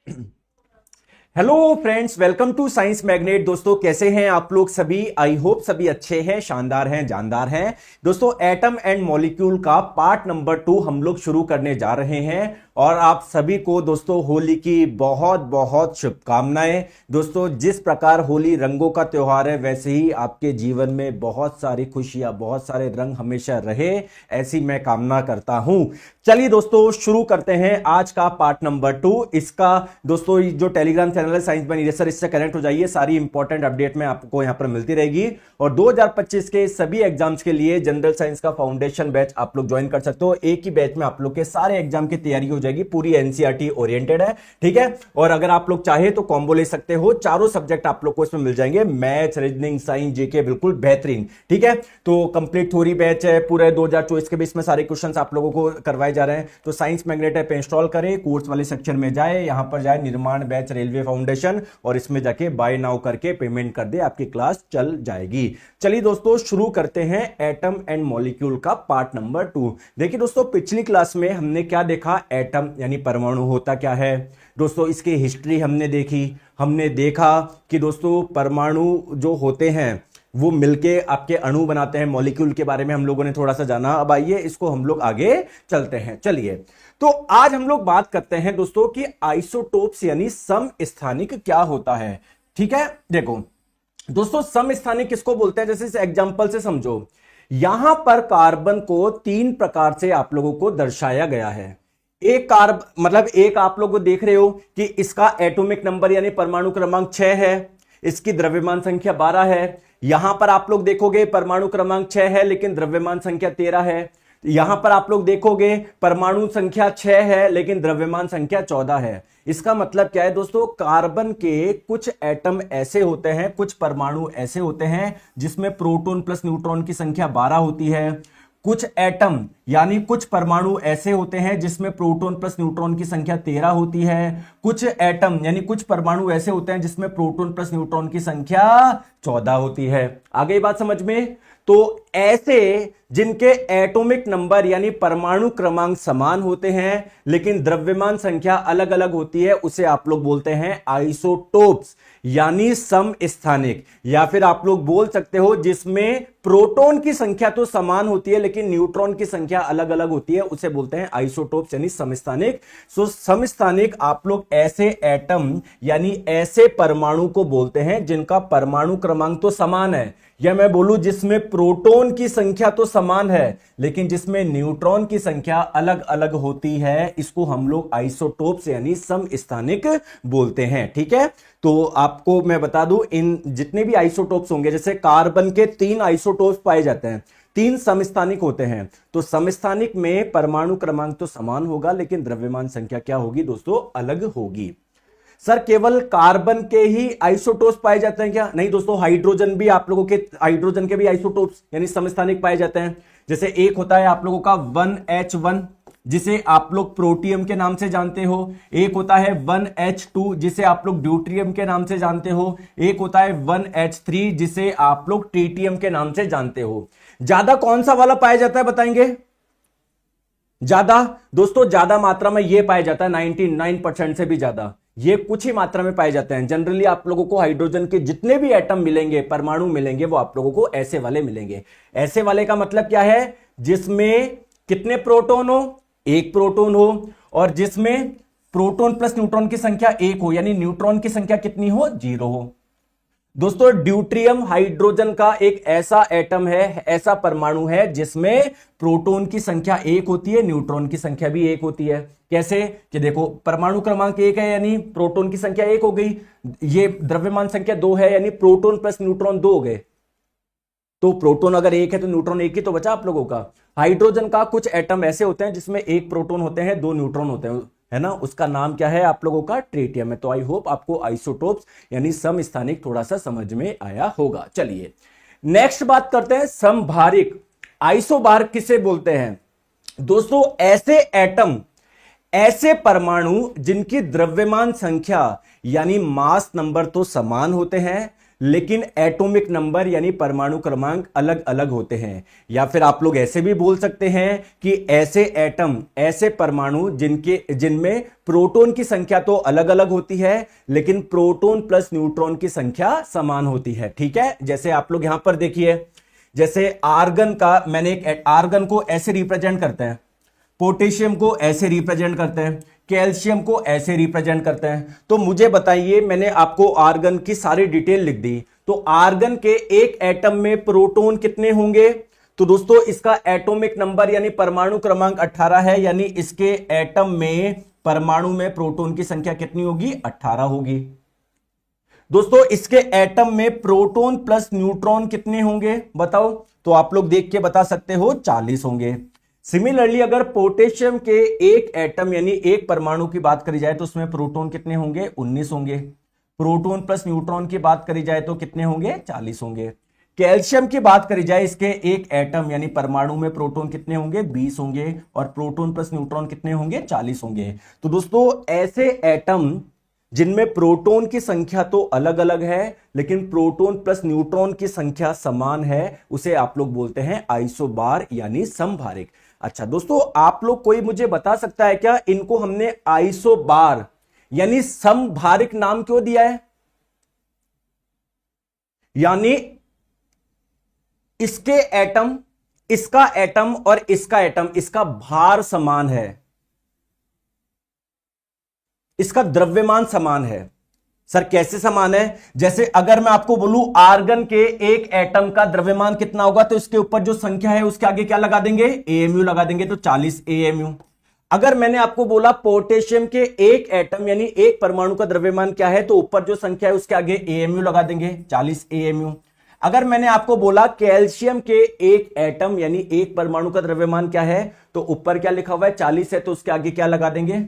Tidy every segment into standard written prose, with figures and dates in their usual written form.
Hello friends, welcome to science magnet. दोस्तों, कैसे हैं आप लोग सभी? आई होप सभी अच्छे हैं, शानदार हैं, जानदार हैं। दोस्तों, एटम एंड मॉलिक्यूल का पार्ट नंबर 2 हम लोग शुरू करने जा रहे हैं और आप सभी को दोस्तों होली की बहुत बहुत शुभकामनाएं। दोस्तों, जिस प्रकार होली रंगों का त्योहार है, वैसे ही आपके जीवन में बहुत सारी खुशियां, बहुत सारे रंग हमेशा रहे, ऐसी मैं कामना करता हूं। चलिए दोस्तों, शुरू करते हैं आज का पार्ट नंबर 2। इसका दोस्तों जो टेलीग्राम चैनल है साइंस बाय नीरज सर, इससे कनेक्ट हो जाइए। सारी इंपॉर्टेंट अपडेट में आपको यहां पर मिलती रहेगी और 2025 के सभी एग्जाम्स के लिए जनरल साइंस का फाउंडेशन बैच आप लोग ज्वाइन कर सकते हो। एक ही बैच में आप लोग के सारे एग्जाम की तैयारी हो जाएगी, पूरी एनसीईआरटी ओरिएंटेड है, ठीक है। और अगर आप लोग चाहे तो कॉम्बो ले सकते हो, चारों सब्जेक्ट आप लोग को इसमें मिल जाएंगे, मैथ्स, रीजनिंग, साइंस, जीके, बिल्कुल बेहतरीन, ठीक है। तो कंप्लीट थ्योरी बैच है, पूरे 2024 के बीच में सारे क्वेश्चंस आप लोगों को करवाए जा रहे हैं। तो साइंस मैग्नेट ऐप इंस्टॉल करें, कोर्स वाले सेक्शन में जाए, यहां पर जाए निर्माण बैच रेलवे फाउंडेशन और इसमें जाके बाय नाउ करके पेमेंट कर दे, आपकी क्लास चल जाएगी। चलिए दोस्तों, शुरू करते हैं एटम एंड मॉलिक्यूल का पार्ट नंबर 2। देखिए दोस्तों, पिछली क्लास में हमने क्या देखा? एटम यानी परमाणु होता क्या है दोस्तों, इसकी हिस्ट्री हमने देखी। हमने देखा कि दोस्तों परमाणु जो होते हैं वो मिलके आपके अणु बनाते हैं। मॉलिक्यूल के बारे में हम लोगों ने थोड़ा सा जाना। अब आइए इसको हम लोग आगे चलते हैं। चलिए, तो आज हम लोग बात करते हैं दोस्तों कि आइसोटोप्स यानी समस्थानिक क्या होता है, ठीक है। देखो दोस्तों, समस्थानिक किसको बोलते हैं, जैसे इस एग्जांपल से समझो। यहां पर कार्बन को 3 प्रकार से आप लोगों को दर्शाया गया है। एक कार्बन मतलब एक आप लोग देख रहे हो कि इसका एटॉमिक नंबर यानी परमाणु क्रमांक 6 है, इसकी द्रव्यमान संख्या 12 है। यहां पर आप लोग देखोगे परमाणु क्रमांक 6 है लेकिन द्रव्यमान संख्या 13 है। यहां पर आप लोग देखोगे परमाणु संख्या 6 है लेकिन द्रव्यमान संख्या 14 है। इसका मतलब क्या है दोस्तों? कार्बन के कुछ एटम ऐसे होते हैं, कुछ परमाणु ऐसे होते हैं जिसमें प्रोटॉन प्लस न्यूट्रॉन की संख्या 12 होती है। कुछ एटम यानी कुछ परमाणु ऐसे होते हैं जिसमें प्रोटॉन प्लस न्यूट्रॉन की संख्या 13 होती है। कुछ एटम यानी कुछ परमाणु ऐसे होते हैं जिसमें प्रोटॉन प्लस न्यूट्रॉन की संख्या 14 होती है। आ गई बात समझ में? तो ऐसे जिनके एटॉमिक नंबर यानी परमाणु क्रमांक समान होते हैं लेकिन द्रव्यमान संख्या अलग अलग होती है, उसे आप लोग बोलते हैं आइसोटोप्स यानी समस्थानिक। या फिर आप लोग बोल सकते हो जिसमें प्रोटॉन की संख्या तो समान होती है लेकिन न्यूट्रॉन की संख्या अलग अलग होती है, उसे बोलते हैं आइसोटोप्स यानी समस्थानिक। सो समस्थानिक आप लोग ऐसे एटम यानी ऐसे परमाणु को बोलते हैं जिनका परमाणु क्रमांक तो समान है, या मैं बोलूं जिसमें प्रोटॉन की संख्या तो समान है लेकिन जिसमें न्यूट्रॉन की संख्या अलग अलग होती है, इसको हम लोग आइसोटोप्स यानी समस्थानिक बोलते हैं, ठीक है। तो आपको मैं बता दूं, इन जितने भी आइसोटोप्स होंगे, जैसे कार्बन के 3 आइसोटोप्स पाए जाते हैं, 3 समस्थानिक होते हैं। तो समस्थानिक में परमाणु क्रमांक तो समान होगा लेकिन द्रव्यमान संख्या क्या होगी दोस्तों? अलग होगी। सर केवल कार्बन के ही आइसोटोप्स पाए जाते हैं क्या? नहीं दोस्तों, हाइड्रोजन भी आप लोगों के, हाइड्रोजन के भी आइसोटोप्स यानी समस्थानिक पाए जाते हैं। जैसे एक होता है आप लोगों का 1H1 जिसे आप लोग प्रोटियम के नाम से जानते हो, एक होता है 1H2 जिसे आप लोग ड्यूट्रियम के नाम से जानते हो, एक होता है 1H3 जिसे आप लोग ट्रीटियम के नाम से जानते हो। ज्यादा कौन सा वाला पाया जाता है बताएंगे? ज्यादा दोस्तों, ज्यादा मात्रा में ये पाया जाता है 99% से भी ज्यादा, ये कुछ ही मात्रा में पाए जाते हैं। जनरली आप लोगों को हाइड्रोजन के जितने भी एटम मिलेंगे, परमाणु मिलेंगे, वो आप लोगों को ऐसे वाले मिलेंगे। ऐसे वाले का मतलब क्या है? जिसमें कितने प्रोटॉन हो? एक प्रोटॉन हो, और जिसमें प्रोटॉन प्लस न्यूट्रॉन की संख्या 1 हो, यानी न्यूट्रॉन की संख्या कितनी हो? 0 हो। दोस्तों, ड्यूट्रियम हाइड्रोजन का एक ऐसा एटम है, ऐसा परमाणु है जिसमें प्रोटॉन की संख्या 1 होती है, न्यूट्रॉन की संख्या भी 1 होती है। कैसे? कि देखो, परमाणु क्रमांक 1 है यानी प्रोटॉन की संख्या 1 हो गई, ये द्रव्यमान संख्या 2 है यानी प्रोटॉन प्लस न्यूट्रॉन 2 हो गए। तो प्रोटॉन अगर 1 है तो न्यूट्रॉन 1 ही तो बचा आप लोगों का। हाइड्रोजन का कुछ एटम ऐसे होते हैं जिसमें 1 प्रोटॉन होते हैं, 2 न्यूट्रॉन होते हैं, है ना, उसका नाम क्या है आप लोगों का? ट्रीटियम है। तो आई होप आपको आइसोटोप्स यानी समस्थानिक थोड़ा सा समझ में आया होगा। चलिए नेक्स्ट बात करते हैं, समभारिक। आइसोबार किसे बोलते हैं दोस्तों? ऐसे एटम, ऐसे परमाणु जिनकी द्रव्यमान संख्या यानी मास नंबर तो समान होते हैं लेकिन एटॉमिक नंबर यानी परमाणु क्रमांक अलग अलग होते हैं। या फिर आप लोग ऐसे भी बोल सकते हैं कि ऐसे एटम, ऐसे परमाणु जिनमें प्रोटॉन की संख्या तो अलग अलग होती है लेकिन प्रोटॉन प्लस न्यूट्रॉन की संख्या समान होती है। ठीक है, जैसे आप लोग यहां पर देखिए, जैसे आर्गन का, मैंने एक आर्गन को ऐसे रिप्रेजेंट करते हैं, पोटेशियम को ऐसे रिप्रेजेंट करते हैं, कैल्शियम को ऐसे रिप्रेजेंट करते हैं। तो मुझे बताइए, मैंने आपको आर्गन की सारी डिटेल लिख दी, तो आर्गन के एक एटम में प्रोटॉन कितने होंगे? तो दोस्तों इसका एटॉमिक नंबर यानी परमाणु क्रमांक 18 है, यानी इसके एटम में, परमाणु में प्रोटॉन की संख्या कितनी होगी? 18 होगी। दोस्तों इसके एटम में प्रोटॉन प्लस न्यूट्रॉन कितने होंगे बताओ? तो आप लोग देख के बता सकते हो, 40 होंगे। सिमिलरली अगर पोटेशियम के एक एटम यानी एक परमाणु की बात करी जाए तो उसमें प्रोटॉन कितने होंगे? 19 होंगे। प्रोटॉन प्लस न्यूट्रॉन की बात करी जाए तो कितने होंगे? 40 होंगे। कैल्शियम की बात करी जाए, इसके एक एटम यानी परमाणु में प्रोटॉन कितने होंगे? 20 होंगे। और प्रोटॉन प्लस न्यूट्रॉन कितने होंगे? 40 होंगे। तो दोस्तों ऐसे एटम जिनमें प्रोटॉन की संख्या तो अलग अलग है लेकिन प्रोटॉन प्लस न्यूट्रॉन की संख्या समान है, उसे आप लोग बोलते हैं आइसोबार यानी समभारिक। अच्छा दोस्तों, आप लोग कोई मुझे बता सकता है क्या इनको हमने आइसोबार यानी समभारिक नाम क्यों दिया है? यानी इसके एटम, इसका एटम और इसका एटम, इसका भार समान है, इसका द्रव्यमान समान है। सर कैसे समान है? जैसे अगर मैं आपको बोलूं आर्गन के एक एटम का द्रव्यमान कितना होगा, तो इसके ऊपर जो संख्या है उसके आगे क्या लगा देंगे? एएमयू लगा देंगे, तो 40 एएमयू। अगर मैंने आपको बोला पोटेशियम के एक एटम यानी एक परमाणु का द्रव्यमान क्या है, तो ऊपर जो संख्या है उसके आगे एएमयू लगा देंगे, 40 एएमयू। अगर मैंने आपको बोला कैल्शियम के एक एटम यानी एक परमाणु का द्रव्यमान क्या है, तो ऊपर क्या लिखा हुआ है? 40 है, तो उसके आगे क्या लगा देंगे?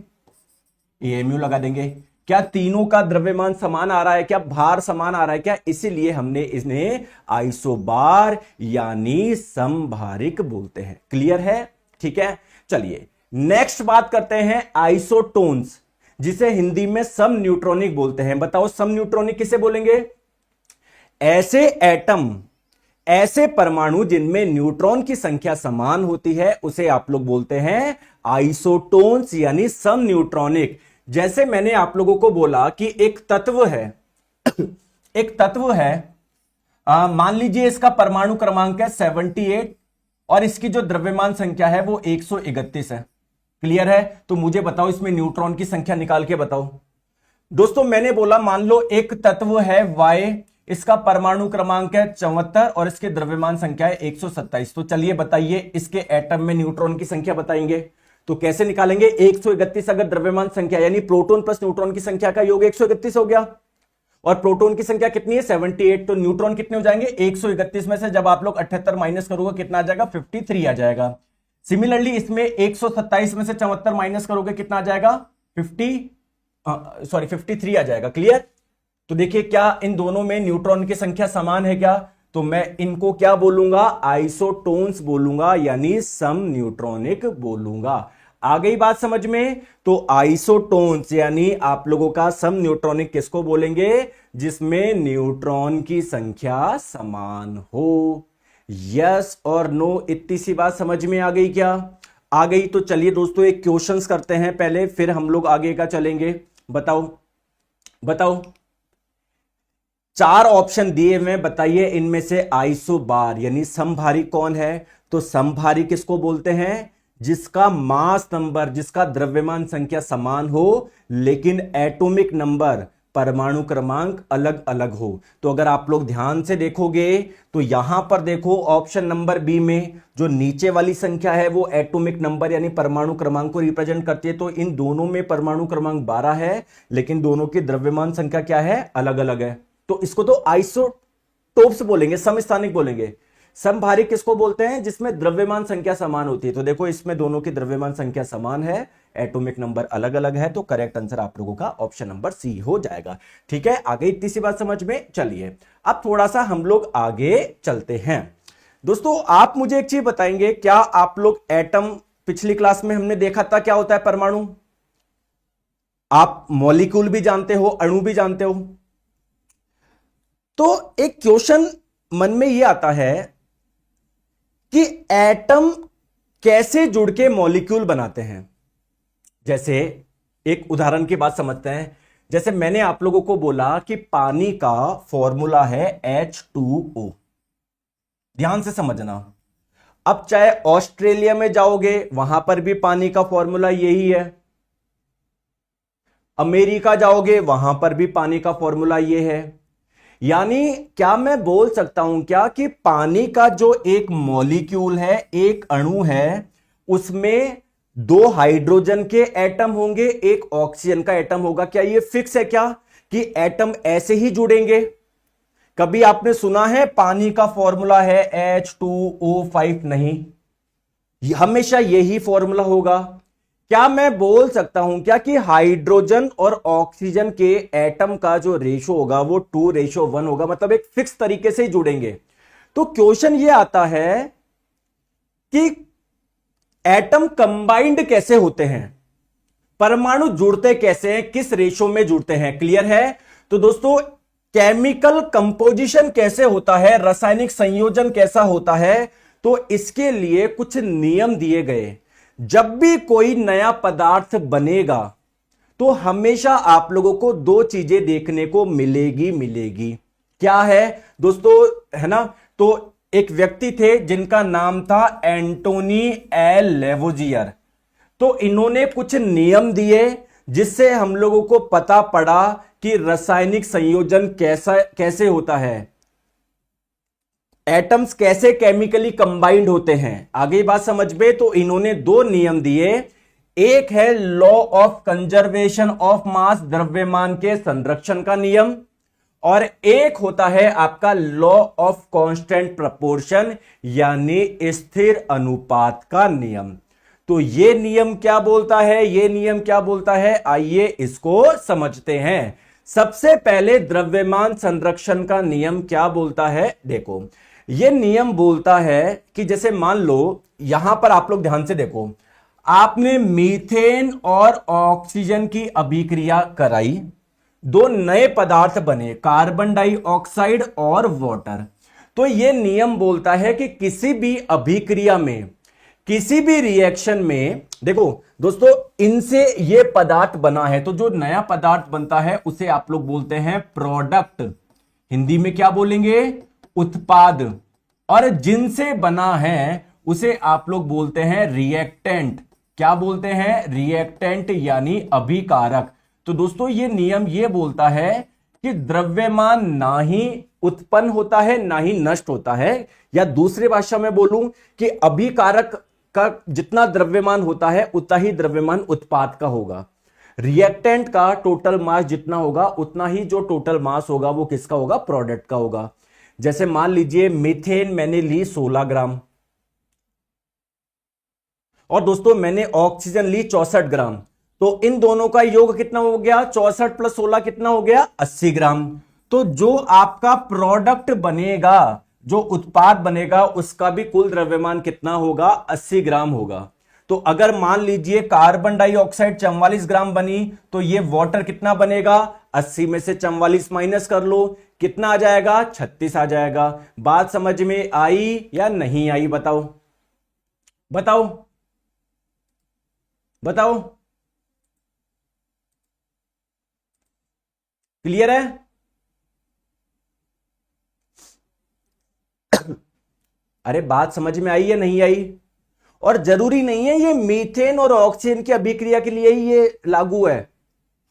एएमयू लगा देंगे। क्या तीनों का द्रव्यमान समान आ रहा है? क्या भार समान आ रहा है क्या? इसीलिए हमने इन्हें आइसोबार यानी समभारिक बोलते हैं। क्लियर है? ठीक है, चलिए नेक्स्ट बात करते हैं आइसोटोन्स, जिसे हिंदी में सम न्यूट्रॉनिक बोलते हैं। बताओ सम न्यूट्रॉनिक किसे बोलेंगे? ऐसे एटम, ऐसे परमाणु जिनमें न्यूट्रॉन की संख्या समान होती है उसे आप लोग बोलते हैं आइसोटोन्स यानी सम न्यूट्रॉनिक। जैसे मैंने आप लोगों को बोला कि एक तत्व है एक तत्व है, मान लीजिए इसका परमाणु क्रमांक है 78 और इसकी जो द्रव्यमान संख्या है वो 131 है। क्लियर है? तो मुझे बताओ इसमें न्यूट्रॉन की संख्या निकाल के बताओ। दोस्तों मैंने बोला मान लो एक तत्व है Y, इसका परमाणु क्रमांक है 74 और इसके द्रव्यमान संख्या है 127। तो चलिए बताइए इसके एटम में न्यूट्रॉन की संख्या बताएंगे तो कैसे निकालेंगे? 131 अगर द्रव्यमान संख्या यानी प्रोटॉन प्लस न्यूट्रॉन की संख्या का योग 131 हो गया और प्रोटॉन की संख्या कितनी है? 78। तो न्यूट्रॉन कितने हो जाएंगे? 131 में से जब आप लोग 78 माइनस करोगे कितना आ जाएगा? 53 आ जाएगा। सिमिलरली इसमें 127 में से 74 माइनस करोगे कितना आ जाएगा? 53 आ जाएगा। क्लियर? तो देखिए क्या इन दोनों में न्यूट्रॉन की संख्या समान है क्या? तो मैं इनको क्या बोलूंगा? आइसोटोन्स बोलूंगा यानी सम न्यूट्रॉनिक बोलूंगा। आ गई बात समझ में? तो आइसोटोन्स यानी आप लोगों का सम न्यूट्रॉनिक किसको बोलेंगे? जिसमें न्यूट्रॉन की संख्या समान हो। यस और नो, इतनी सी बात समझ में आ गई क्या? आ गई। तो चलिए दोस्तों एक क्वेश्चंस करते हैं पहले, फिर हम लोग आगे का चलेंगे। बताओ बताओ, 4 ऑप्शन दिए हुए, बताइए इनमें से आइसोबार यानी समभारी कौन है? तो समभारी किसको बोलते हैं? जिसका मास नंबर, जिसका द्रव्यमान संख्या समान हो लेकिन एटॉमिक नंबर, परमाणु क्रमांक अलग अलग हो। तो अगर आप लोग ध्यान से देखोगे तो यहां पर देखो ऑप्शन नंबर बी में जो नीचे वाली संख्या है वो एटॉमिक नंबर यानी परमाणु क्रमांक को रिप्रेजेंट करती है। तो इन दोनों में परमाणु क्रमांक 12 है लेकिन दोनों की द्रव्यमान संख्या क्या है? अलग अलग है। तो इसको तो आइसोटोप्स बोलेंगे, समस्थानिक बोलेंगे। समभारिक किसको बोलते हैं? जिसमें द्रव्यमान संख्या समान होती है। तो देखो इसमें दोनों की द्रव्यमान संख्या समान है, एटॉमिक नंबर अलग अलग है, तो करेक्ट आंसर आप लोगों का ऑप्शन नंबर सी हो जाएगा। ठीक है, आगे इतनी सी बात समझ में। चलिए अब थोड़ा सा हम लोग आगे चलते हैं। दोस्तों आप मुझे एक चीज बताएंगे, क्या आप लोग एटम पिछली क्लास में हमने देखा था क्या होता है परमाणु? आप मॉलिक्यूल भी जानते हो, अणु भी जानते हो। तो एक क्वेश्चन मन में यह आता है कि एटम कैसे जुड़ के मॉलिक्यूल बनाते हैं। जैसे एक उदाहरण की बात समझते हैं। जैसे मैंने आप लोगों को बोला कि पानी का फॉर्मूला है H2O, ध्यान से समझना। अब चाहे ऑस्ट्रेलिया में जाओगे वहां पर भी पानी का फॉर्मूला यही है, अमेरिका जाओगे वहां पर भी पानी का फॉर्मूला ये है। यानी क्या मैं बोल सकता हूं क्या कि पानी का जो एक मॉलिक्यूल है, एक अणु है, उसमें 2 हाइड्रोजन के एटम होंगे, एक ऑक्सीजन का एटम होगा। क्या ये फिक्स है क्या कि एटम ऐसे ही जुड़ेंगे? कभी आपने सुना है पानी का फॉर्मूला है H2O5? नहीं, हमेशा यही फॉर्मूला होगा। क्या मैं बोल सकता हूं क्या कि हाइड्रोजन और ऑक्सीजन के एटम का जो रेशो होगा वो 2:1 होगा, मतलब एक फिक्स तरीके से ही जुड़ेंगे? तो क्वेश्चन ये आता है कि एटम कंबाइंड कैसे होते हैं, परमाणु जुड़ते कैसे हैं, किस रेशो में जुड़ते हैं? क्लियर है? तो दोस्तों केमिकल कंपोजिशन कैसे होता है, रासायनिक संयोजन कैसा होता है, तो इसके लिए कुछ नियम दिए गए। जब भी कोई नया पदार्थ बनेगा तो हमेशा आप लोगों को 2 चीजें देखने को मिलेगी। क्या है दोस्तों, है ना? तो एक व्यक्ति थे जिनका नाम था एंटोनी एल लेवोजियर। तो इन्होंने कुछ नियम दिए जिससे हम लोगों को पता पड़ा कि रासायनिक संयोजन कैसे होता है, एटम्स कैसे केमिकली कंबाइंड होते हैं। आगे बात समझ में, तो इन्होंने 2 नियम दिए। एक है law of conservation of mass, द्रव्यमान के संरक्षण का नियम, और एक होता है आपका लॉ ऑफ कांस्टेंट प्रपोर्शन, यानी स्थिर अनुपात का नियम। तो ये नियम क्या बोलता है, ये नियम क्या बोलता है, आइए इसको समझते हैं। सबसे पहले द्रव्यमान संरक्षण का नियम क्या बोलता है? देखो, यह नियम बोलता है कि जैसे मान लो, यहां पर आप लोग ध्यान से देखो, आपने मीथेन और ऑक्सीजन की अभिक्रिया कराई, 2 नए पदार्थ बने, कार्बन डाइऑक्साइड और वाटर। तो यह नियम बोलता है कि किसी भी अभिक्रिया में, किसी भी रिएक्शन में, देखो दोस्तों, इनसे यह पदार्थ बना है, तो जो नया पदार्थ बनता है उसे आप लोग बोलते हैं प्रोडक्ट, हिंदी में क्या बोलेंगे, उत्पाद। और जिनसे बना है उसे आप लोग बोलते हैं रिएक्टेंट। क्या बोलते हैं? रिएक्टेंट, यानी अभिकारक। तो दोस्तों ये नियम ये बोलता है कि द्रव्यमान ना ही उत्पन्न होता है ना ही नष्ट होता है, या दूसरी भाषा में बोलूं कि अभिकारक का जितना द्रव्यमान होता है उतना ही द्रव्यमान उत्पाद का होगा। रिएक्टेंट का टोटल मास जितना होगा उतना ही जो टोटल मास होगा वो किसका होगा? प्रोडक्ट का होगा। जैसे मान लीजिए मीथेन मैंने ली 16 ग्राम, और दोस्तों मैंने ऑक्सीजन ली 64 ग्राम, तो इन दोनों का योग कितना हो गया? 64 + 16 कितना हो गया? 80 ग्राम। तो जो आपका प्रोडक्ट बनेगा, जो उत्पाद बनेगा, उसका भी कुल द्रव्यमान कितना होगा? 80 ग्राम होगा। तो अगर मान लीजिए कार्बन डाइऑक्साइड 44 ग्राम बनी, तो ये वाटर कितना बनेगा? 80 में से 44 माइनस कर लो, कितना आ जाएगा? 36 आ जाएगा। बात समझ में आई या नहीं आई? बताओ बताओ बताओ, क्लियर है? अरे बात समझ में आई या नहीं आई? और जरूरी नहीं है ये मीथेन और ऑक्सीजन की अभिक्रिया के लिए ही ये लागू है,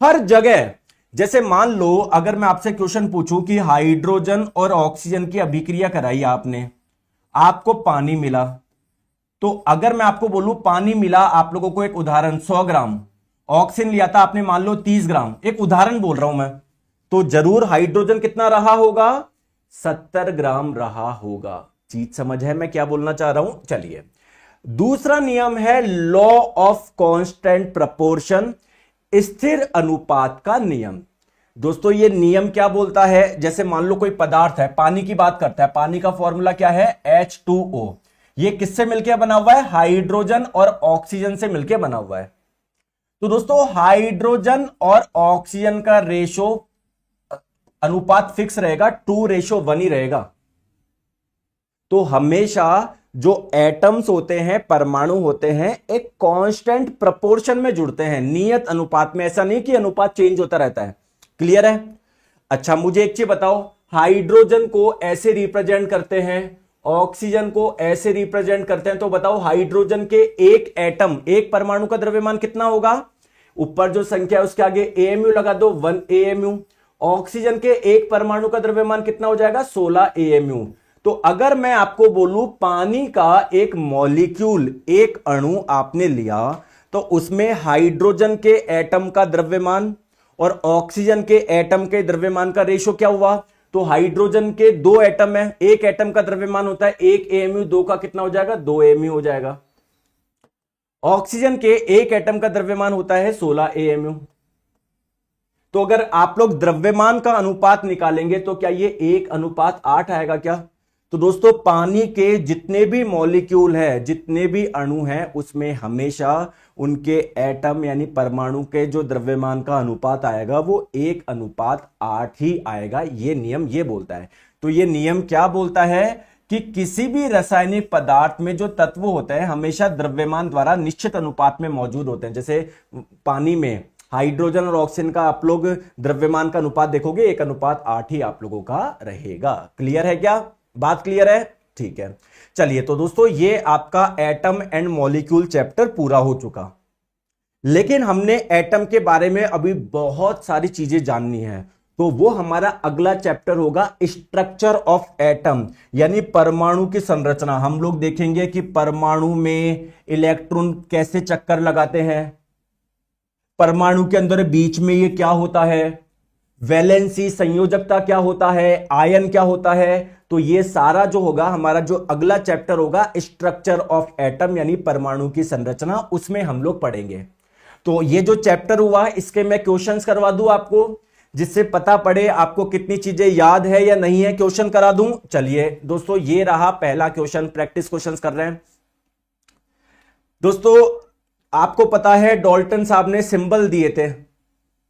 हर जगह। जैसे मान लो अगर मैं आपसे क्वेश्चन पूछूं कि हाइड्रोजन और ऑक्सीजन की अभिक्रिया कराई आपने, आपको पानी मिला, तो अगर मैं आपको बोलूं पानी मिला, आप लोगों को एक उदाहरण, 100 ग्राम ऑक्सीजन लिया था आपने, मान लो 30 ग्राम, एक उदाहरण बोल रहा हूं मैं, तो जरूर हाइड्रोजन कितना रहा होगा? 70 ग्राम रहा होगा। चीज समझ है मैं क्या बोलना चाह रहा हूं? चलिए, दूसरा नियम है लॉ ऑफ कांस्टेंट प्रपोर्शन, स्थिर अनुपात का नियम। दोस्तों ये नियम क्या बोलता है? जैसे मान लो कोई पदार्थ है, पानी की बात करता है, पानी का फॉर्मूला क्या है? H2O। ये किससे मिलकर बना हुआ है? हाइड्रोजन और ऑक्सीजन से मिलकर बना हुआ है। तो दोस्तों हाइड्रोजन और ऑक्सीजन का रेशो अनुपात फिक्स रहेगा, 2:1 ही रहेगा। तो हमेशा जो एटम्स होते हैं, परमाणु होते हैं, एक कांस्टेंट प्रोपोर्शन में जुड़ते हैं, नियत अनुपात में। ऐसा नहीं कि अनुपात चेंज होता रहता है। क्लियर है? अच्छा, मुझे एक चीज बताओ, हाइड्रोजन को ऐसे रिप्रेजेंट करते हैं, ऑक्सीजन को ऐसे रिप्रेजेंट करते हैं, तो बताओ हाइड्रोजन के एक एटम, एक परमाणु का द्रव्यमान कितना होगा? ऊपर जो संख्या है उसके आगे एएमयू लगा दो, 1 एएमयू। ऑक्सीजन के एक परमाणु का द्रव्यमान कितना हो जाएगा? 16 एएमयू। तो अगर मैं आपको बोलूं पानी का एक मॉलिक्यूल, एक अणु आपने लिया, तो उसमें हाइड्रोजन के एटम का द्रव्यमान और ऑक्सीजन के एटम के द्रव्यमान का रेशो क्या हुआ? तो हाइड्रोजन के 2 एटम है, एक एटम का द्रव्यमान होता है 1 एएमयू, 2 का कितना हो जाएगा? 2 एएमयू हो जाएगा। ऑक्सीजन के एक एटम का द्रव्यमान होता है 16 एएमयू। तो अगर आप लोग द्रव्यमान का अनुपात निकालेंगे तो क्या ये 1:8 आएगा क्या? तो दोस्तों, पानी के जितने भी मॉलिक्यूल है, जितने भी अणु हैं, उसमें हमेशा उनके एटम यानी परमाणु के जो द्रव्यमान का अनुपात आएगा वो 1:8 ही आएगा। ये नियम ये बोलता है। तो ये नियम क्या बोलता है कि किसी भी रासायनिक पदार्थ में जो तत्व होते हैं हमेशा द्रव्यमान द्वारा निश्चित अनुपात में मौजूद होते हैं। जैसे पानी में हाइड्रोजन और ऑक्सीजन का आप लोग द्रव्यमान का अनुपात देखोगे, 1:8 ही आप लोगों का रहेगा। क्लियर है क्या? बात क्लियर है? ठीक है, चलिए। तो दोस्तों, ये आपका एटम एंड मॉलिक्यूल चैप्टर पूरा हो चुका। लेकिन हमने एटम के बारे में अभी बहुत सारी चीजें जाननी है, तो वो हमारा अगला चैप्टर होगा स्ट्रक्चर ऑफ एटम, यानी परमाणु की संरचना। हम लोग देखेंगे कि परमाणु में इलेक्ट्रॉन कैसे चक्कर लगाते हैं, परमाणु के अंदर बीच में ये क्या होता है, वैलेंसी संयोजकता क्या होता है, आयन क्या होता है। तो ये सारा जो होगा हमारा जो अगला चैप्टर होगा स्ट्रक्चर ऑफ एटम, यानी परमाणु की संरचना, उसमें हम लोग पढ़ेंगे। तो ये जो चैप्टर हुआ इसके मैं क्वेश्चंस करवा दूं आपको, जिससे पता पड़े आपको कितनी चीजें याद है या नहीं है। क्वेश्चन करा दूं? चलिए दोस्तों, ये रहा पहला क्वेश्चन, प्रैक्टिस क्वेश्चंस कर रहे हैं। दोस्तों, आपको पता है डाल्टन साहब ने सिंबल दिए थे,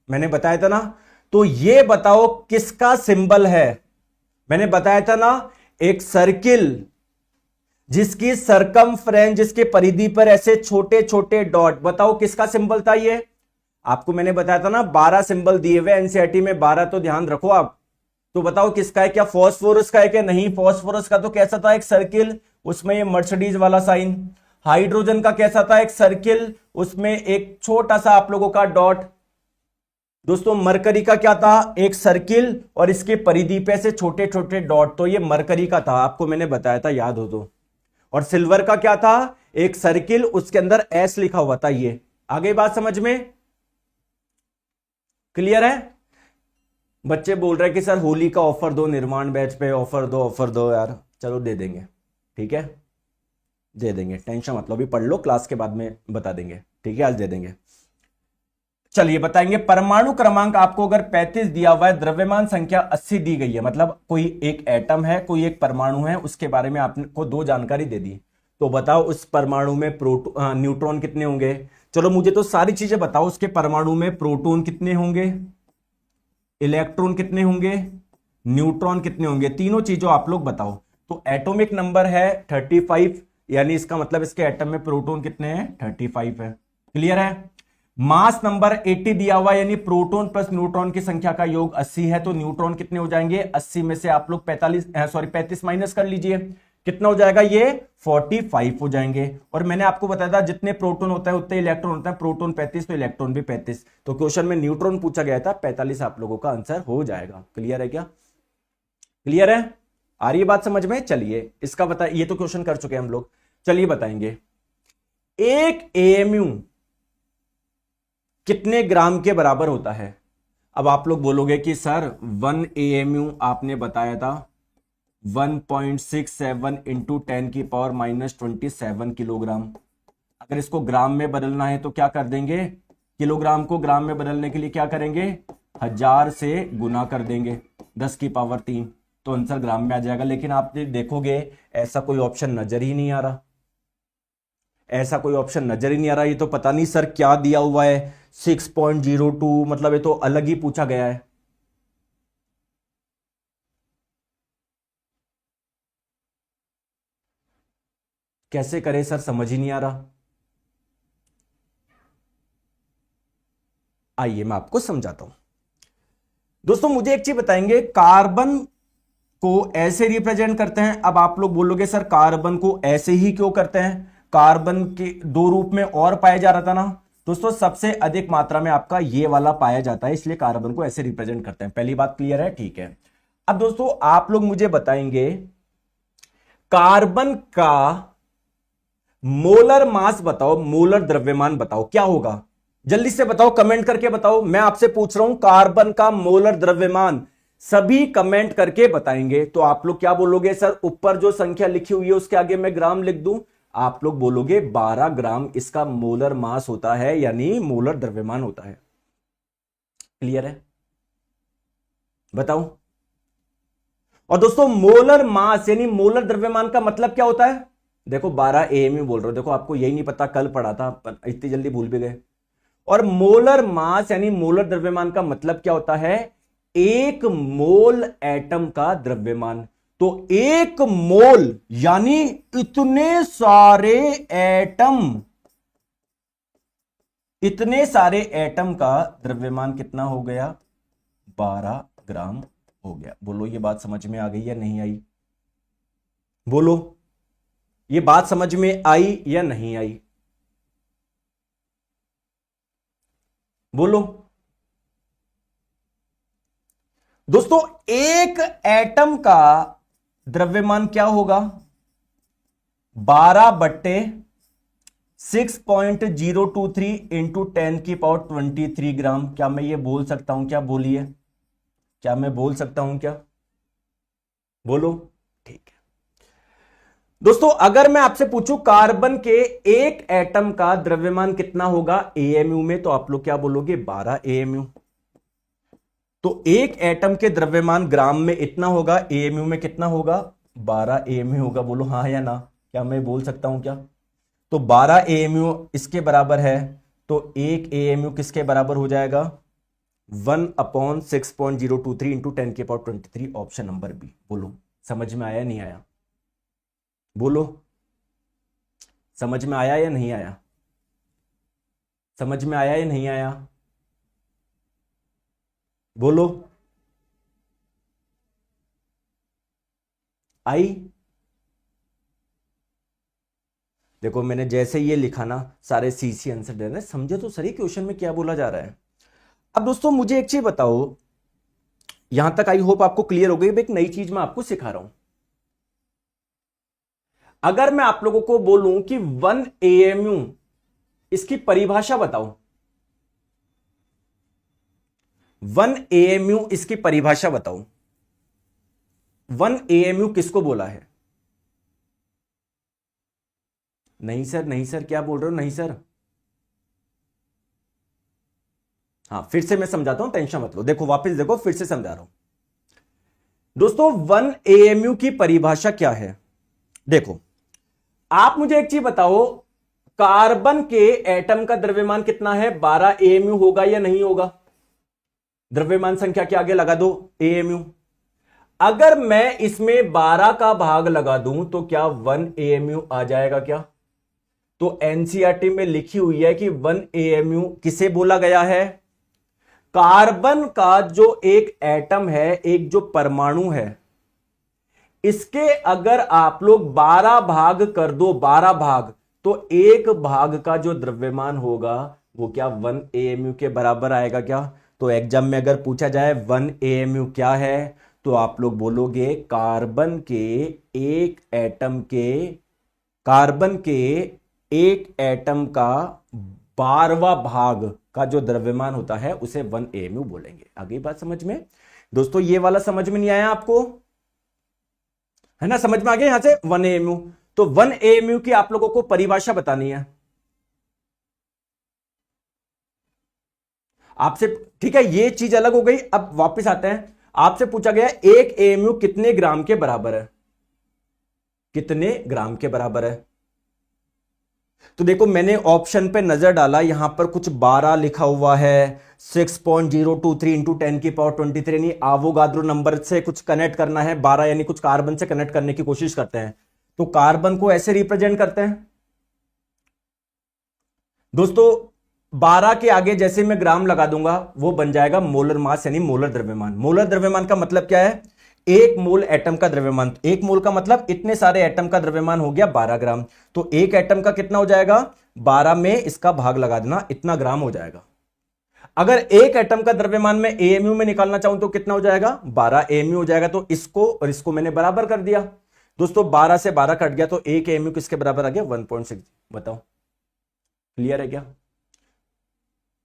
मैंने बताया था ना। तो ये बताओ किसका सिंबल है? मैंने बताया था ना, एक सर्किल जिसकी सरकमफ्रेंस, जिसके परिधि पर ऐसे छोटे छोटे डॉट, बताओ किसका सिंबल था ये? आपको मैंने बताया था ना 12 सिंबल दिए हुए एनसीईआरटी में, 12 तो ध्यान रखो आप। तो बताओ किसका है? क्या फॉस्फोरस का है क्या? नहीं, फॉस्फोरस का तो कैसा था? एक सर्किल, उसमें ये मर्सिडीज वाला साइन। हाइड्रोजन का कैसा था? एक सर्किल, उसमें एक छोटा सा आप लोगों का डॉट। दोस्तों, मरकरी का क्या था? एक सर्किल और इसके परिधि पे से छोटे छोटे डॉट। तो ये मरकरी का था, आपको मैंने बताया था, याद हो तो। और सिल्वर का क्या था? एक सर्किल, उसके अंदर एस लिखा हुआ था। ये आगे बात समझ में क्लियर है? बच्चे बोल रहे हैं कि सर होली का ऑफर दो, निर्माण बैच पे ऑफर दो, ऑफर दो यार। चलो दे देंगे, ठीक है, दे देंगे, टेंशन मत लो, अभी पढ़ लो, क्लास के बाद में बता देंगे, ठीक है, आज दे देंगे। चलिए बताएंगे, परमाणु क्रमांक आपको अगर 35 दिया हुआ है, द्रव्यमान संख्या 80 दी गई है, मतलब कोई एक एटम है, कोई एक परमाणु है, उसके बारे में आपको 2 जानकारी दे दी, तो बताओ उस परमाणु में न्यूट्रॉन कितने होंगे? चलो मुझे तो सारी चीजें बताओ, उसके परमाणु में प्रोटॉन कितने होंगे, इलेक्ट्रॉन कितने होंगे, न्यूट्रॉन कितने होंगे, तीनों चीजों आप लोग बताओ। तो एटॉमिक नंबर है 35, यानी इसका मतलब इसके एटम में प्रोटॉन कितने हैं? 35 है। क्लियर है? मास नंबर 80 दिया हुआ, यानी प्रोटॉन प्लस न्यूट्रॉन की संख्या का योग 80 है, तो न्यूट्रॉन कितने हो जाएंगे? 80 में से आप लोग 35 माइनस कर लीजिए, कितना हो जाएगा? ये 45 हो जाएंगे। और मैंने आपको बताया था जितने प्रोटॉन होता है उतने इलेक्ट्रॉन होता है, प्रोटॉन 35 तो इलेक्ट्रॉन भी 35, तो क्वेश्चन में न्यूट्रॉन पूछा गया था, 45 आप लोगों का आंसर हो जाएगा। क्लियर है क्या? क्लियर है? आ रही है बात समझ में? चलिए इसका बता, ये तो क्वेश्चन कर चुके हैं हम लोग, चलिए बताएंगे। 1 एएमयू कितने ग्राम के बराबर होता है? अब आप लोग बोलोगे कि सर 1 एएमयू आपने बताया था 1.67 इंटू 10⁻⁻27 किलोग्राम। अगर इसको ग्राम में बदलना है तो क्या कर देंगे? किलोग्राम को ग्राम में बदलने के लिए क्या करेंगे? 1000 से गुना कर देंगे, 10⁻3, तो आंसर ग्राम में आ जाएगा। लेकिन आप देखोगे ऐसा कोई ऑप्शन नजर ही नहीं आ रहा, ऐसा कोई ऑप्शन नजर ही नहीं आ रहा। ये तो पता नहीं सर क्या दिया हुआ है, 6.02, मतलब ये तो अलग ही पूछा गया है। कैसे करें सर, समझ ही नहीं आ रहा। आइए मैं आपको समझाता हूं। दोस्तों मुझे एक चीज बताएंगे, कार्बन को ऐसे रिप्रेजेंट करते हैं। अब आप लोग बोलोगे सर कार्बन को ऐसे ही क्यों करते हैं, कार्बन के दो रूप में और पाया जा रहा था ना। दोस्तों सबसे अधिक मात्रा में आपका ये वाला पाया जाता है, इसलिए कार्बन को ऐसे रिप्रेजेंट करते हैं। पहली बात क्लियर है, ठीक है। अब दोस्तों आप लोग मुझे बताएंगे कार्बन का मोलर मास बताओ, मोलर द्रव्यमान बताओ क्या होगा, जल्दी से बताओ, कमेंट करके बताओ। मैं आपसे पूछ रहा हूं कार्बन का मोलर द्रव्यमान, सभी कमेंट करके बताएंगे। तो आप लोग क्या बोलोगे सर, ऊपर जो संख्या लिखी हुई है उसके आगे मैं ग्राम लिख दूं, आप लोग बोलोगे 12 ग्राम इसका मोलर मास होता है, यानी मोलर द्रव्यमान होता है। क्लियर है, बताओ। और दोस्तों मोलर मास यानी मोलर द्रव्यमान का मतलब क्या होता है, देखो 12 AMU बोल रहे हो, देखो आपको यही नहीं पता, कल पढ़ा था, इतनी जल्दी भूल भी गए। और मोलर मास यानी मोलर द्रव्यमान का मतलब क्या होता है, एक मोल एटम का द्रव्यमान। तो एक मोल यानी इतने सारे एटम, इतने सारे एटम का द्रव्यमान कितना हो गया, 12 ग्राम हो गया। बोलो ये बात समझ में आ गई या नहीं आई, बोलो ये बात समझ में आई या नहीं आई, बोलो। दोस्तों एक एटम का द्रव्यमान क्या होगा, 12/6.023 इंटू 10⁻23 ग्राम। क्या मैं ये बोल सकता हूं क्या, बोलिए, क्या मैं बोल सकता हूं क्या, बोलो। ठीक है दोस्तों, अगर मैं आपसे पूछूं कार्बन के एक एटम का द्रव्यमान कितना होगा AMU में, तो आप लोग क्या बोलोगे, 12 AMU। तो एक एटम के द्रव्यमान ग्राम में इतना होगा, AMU में कितना होगा, 12 AMU होगा। बोलो हाँ या ना, क्या मैं बोल सकता हूं क्या। तो 12 AMU इसके बराबर है, तो एक AMU किसके बराबर हो जाएगा, 1/6.023 इंटू 10⁻23, ऑप्शन नंबर बी। बोलो समझ में आया नहीं आया, बोलो समझ में आया या नहीं आया, समझ में आया या नहीं आया, बोलो। आई, देखो मैंने जैसे ये लिखा ना, सारे CC आंसर दे रहे हैं, समझे तो सही क्वेश्चन में क्या बोला जा रहा है। अब दोस्तों मुझे एक चीज बताओ, यहां तक आई होप आपको क्लियर हो गई। एक नई चीज मैं आपको सिखा रहा हूं। अगर मैं आप लोगों को बोलूं कि 1 AMU इसकी परिभाषा बताओ, 1 AMU इसकी परिभाषा बताओ, 1 AMU किसको बोला है। नहीं सर, नहीं सर, क्या बोल रहे हो, नहीं सर। हाँ फिर से मैं समझाता हूं, टेंशन मत लो, देखो वापस देखो, फिर से समझा रहा हूं। दोस्तों 1 AMU की परिभाषा क्या है, देखो आप मुझे एक चीज बताओ, कार्बन के एटम का द्रव्यमान कितना है, 12 AMU होगा या नहीं होगा, द्रव्यमान संख्या के आगे लगा दो AMU। अगर मैं इसमें 12 का भाग लगा दूं तो क्या 1 AMU आ जाएगा क्या। तो NCERT में लिखी हुई है कि 1 AMU किसे बोला गया है, कार्बन का जो एक एटम है, एक जो परमाणु है, इसके अगर आप लोग 12 भाग कर दो, 12 भाग, तो एक भाग का जो द्रव्यमान होगा वो क्या 1 AMU के बराबर आएगा क्या। तो एग्जाम में अगर पूछा जाए 1 AMU क्या है, तो आप लोग बोलोगे कार्बन के एक एटम के, कार्बन के एक एटम का 12वां भाग का जो द्रव्यमान होता है उसे 1 AMU बोलेंगे। आगे बात समझ में। दोस्तों ये वाला समझ में नहीं आया आपको, है ना, समझ में आ गया यहां से 1 AMU। तो 1 AMU की आप लोगों को परिभाषा बतानी है आपसे, ठीक है, ये चीज अलग हो गई। अब वापस आते हैं, आपसे पूछा गया 1 AMU कितने ग्राम के बराबर है, कितने ग्राम के बराबर है। तो देखो मैंने ऑप्शन पे नजर डाला, यहां पर कुछ 12 लिखा हुआ है, 6.023 इंटू 10⁻23 यानी आवोगाद्रो नंबर से कुछ कनेक्ट करना है, 12 यानी कुछ कार्बन से कनेक्ट करने की कोशिश करते हैं। तो कार्बन को ऐसे रिप्रेजेंट करते हैं दोस्तों। 12 के आगे जैसे मैं ग्राम लगा दूंगा वो बन जाएगा मोलर मास यानी मोलर द्रव्यमान। मोलर द्रव्यमान का मतलब क्या है? एक मोल एटम का द्रव्यमान। एक मोल का मतलब इतने सारे एटम का द्रव्यमान हो गया 12 ग्राम। तो एक एटम का कितना हो जाएगा? 12 में इसका भाग लगा देना, इतना ग्राम हो जाएगा। अगर एक एटम का द्रव्यमान में एएमयू में निकालना चाहूं तो कितना हो जाएगा? 12 एएमयू हो जाएगा। तो इसको और इसको मैंने बराबर कर दिया दोस्तों। 12 से 12 कट गया तो एक एएमयू किसके बराबर आ गया? 1.6। बताओ क्लियर है क्या?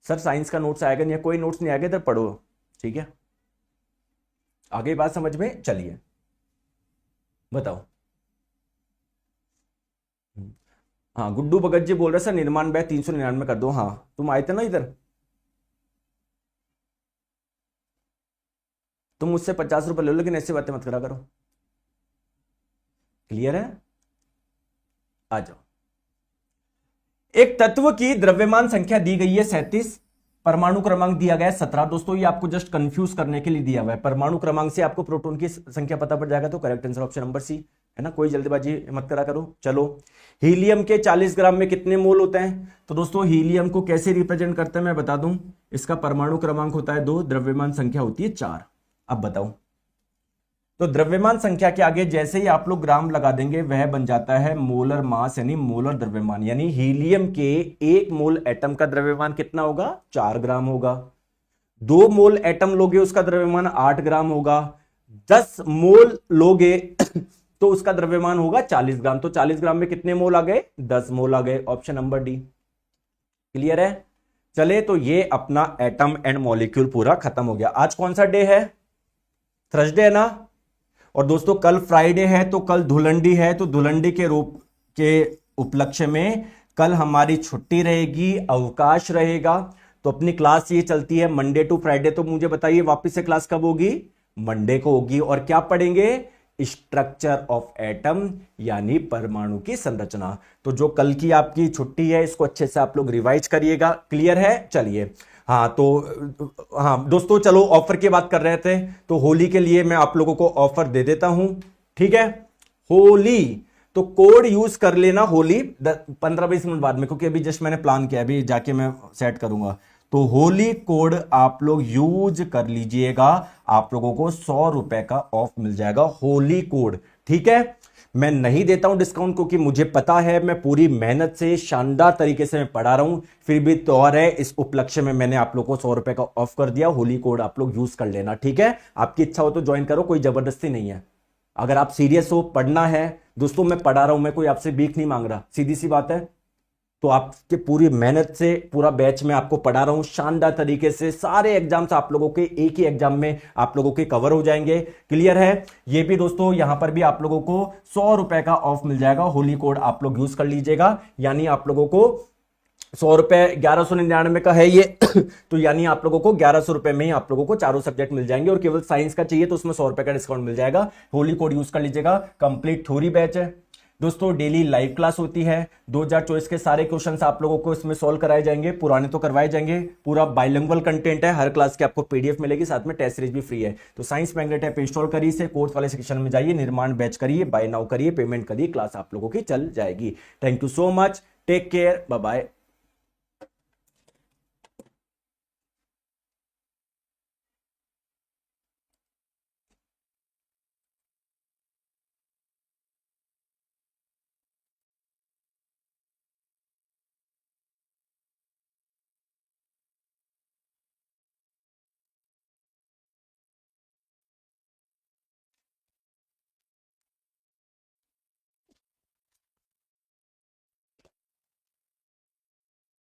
सर साइंस का नोट्स आएगा नहीं, कोई नोट्स नहीं आएगा इधर पढ़ो, ठीक है? आगे बात समझ में चलिए, बताओ। हाँ गुड्डू भगत जी बोल रहे सर निर्माण बैच 399 कर दो। हाँ तुम आए थे ना इधर, तुम मुझसे 50 रुपए ले लो, लेकिन ऐसी बातें मत करा करो। क्लियर है? आ जाओ। एक तत्व की द्रव्यमान संख्या दी गई है 37, परमाणु क्रमांक दिया गया है 17। दोस्तों ये आपको जस्ट कंफ्यूज करने के लिए दिया हुआ है। परमाणु क्रमांक से आपको प्रोटॉन की संख्या पता पड़ जाएगा। तो correct answer option number C है ना, कोई जल्दबाजी मत करा करो। चलो, हीलियम के 40 ग्राम में कितने मोल होते हैं? तो दोस्तों हीलियम को कैसे रिप्रेजेंट करते हैं मैं बता दूं। इसका परमाणु क्रमांक होता है 2, द्रव्यमान संख्या होती है 4। अब बताओ, तो द्रव्यमान संख्या के आगे जैसे ही आप लोग ग्राम लगा देंगे वह बन जाता है मोलर मास यानी मोलर द्रव्यमान। यानी हीलियम के 1 मोल एटम का द्रव्यमान कितना होगा? 4 ग्राम होगा। 2 मोल एटम लोगे उसका द्रव्यमान 8 ग्राम होगा। 10 मोल लोगे तो उसका द्रव्यमान होगा 40 ग्राम। तो 40 ग्राम में कितने मोल आ गए? 10 मोल आ गए। Option number D. क्लियर है? चले, तो ये अपना एटम एंड मॉलिक्यूल पूरा खत्म हो गया। आज कौन सा डे है? थर्सडे है ना। और दोस्तों कल फ्राइडे है, तो कल धुलंडी है। तो धुलंडी के रूप के उपलक्ष्य में कल हमारी छुट्टी रहेगी, अवकाश रहेगा। तो अपनी क्लास ये चलती है मंडे टू फ्राइडे। तो मुझे बताइए वापस से क्लास कब होगी? मंडे को होगी। और क्या पढ़ेंगे? स्ट्रक्चर ऑफ एटम यानी परमाणु की संरचना। तो जो कल की आपकी छुट्टी है इसको अच्छे से आप लोग रिवाइज करिएगा। क्लियर है? चलिए, हाँ तो हाँ दोस्तों चलो, ऑफर की बात कर रहे थे तो होली के लिए मैं आप लोगों को ऑफर दे देता हूं, ठीक है? होली तो कोड यूज कर लेना होली 15-20 मिनट बाद में, क्योंकि अभी जस्ट मैंने प्लान किया, अभी जाके मैं सेट करूंगा। तो होली कोड आप लोग यूज कर लीजिएगा, आप लोगों को 100 रुपए का ऑफ मिल जाएगा। होली कोड, ठीक है? मैं नहीं देता हूं डिस्काउंट, क्योंकि मुझे पता है मैं पूरी मेहनत से शानदार तरीके से मैं पढ़ा रहा हूं। फिर भी त्योहार है, इस उपलक्ष्य में मैंने आप लोगों को 100 रुपए का ऑफ कर दिया। होली कोड आप लोग यूज कर लेना, ठीक है? आपकी इच्छा हो तो ज्वाइन करो, कोई जबरदस्ती नहीं है। अगर आप सीरियस हो, पढ़ना है दोस्तों, मैं पढ़ा रहा हूं, मैं कोई आपसे भीख नहीं मांग रहा, सीधी सी बात है। तो आपके पूरी मेहनत से पूरा बैच में आपको पढ़ा रहा हूं शानदार तरीके से। सारे एग्जाम्स आप लोगों के एक ही एग्जाम में आप लोगों के कवर हो जाएंगे। क्लियर है? ये भी दोस्तों यहां पर भी आप लोगों को 100 रुपए का ऑफ मिल जाएगा। होली कोड आप लोग यूज कर लीजिएगा, यानी आप लोगों को 100 रुपए 1199 का है ये तो यानी आप लोगों को 1100 रुपए में ही आप लोगों को चारों सब्जेक्ट मिल जाएंगे। और केवल साइंस का चाहिए तो उसमें 100 रुपए का डिस्काउंट मिल जाएगा। होली कोड यूज कर लीजिएगा। कंप्लीट थ्योरी बैच है दोस्तों, डेली लाइव क्लास होती है। 2024 के सारे क्वेश्चंस आप लोगों को इसमें सॉल्व कराए जाएंगे, पुराने तो करवाए जाएंगे। पूरा बाइलिंगुअल कंटेंट है, हर क्लास की आपको पीडीएफ मिलेगी, साथ में टेस्ट सीरीज भी फ्री है। तो साइंस मैग्नेट ऐप इंस्टॉल करिए, से कोर्स वाले सेक्शन में जाइए, निर्माण बैच करिए, बाय नाउ करिए, पेमेंट करिए, क्लास आप लोगों की चल जाएगी। Thank you so much, take care, bye bye.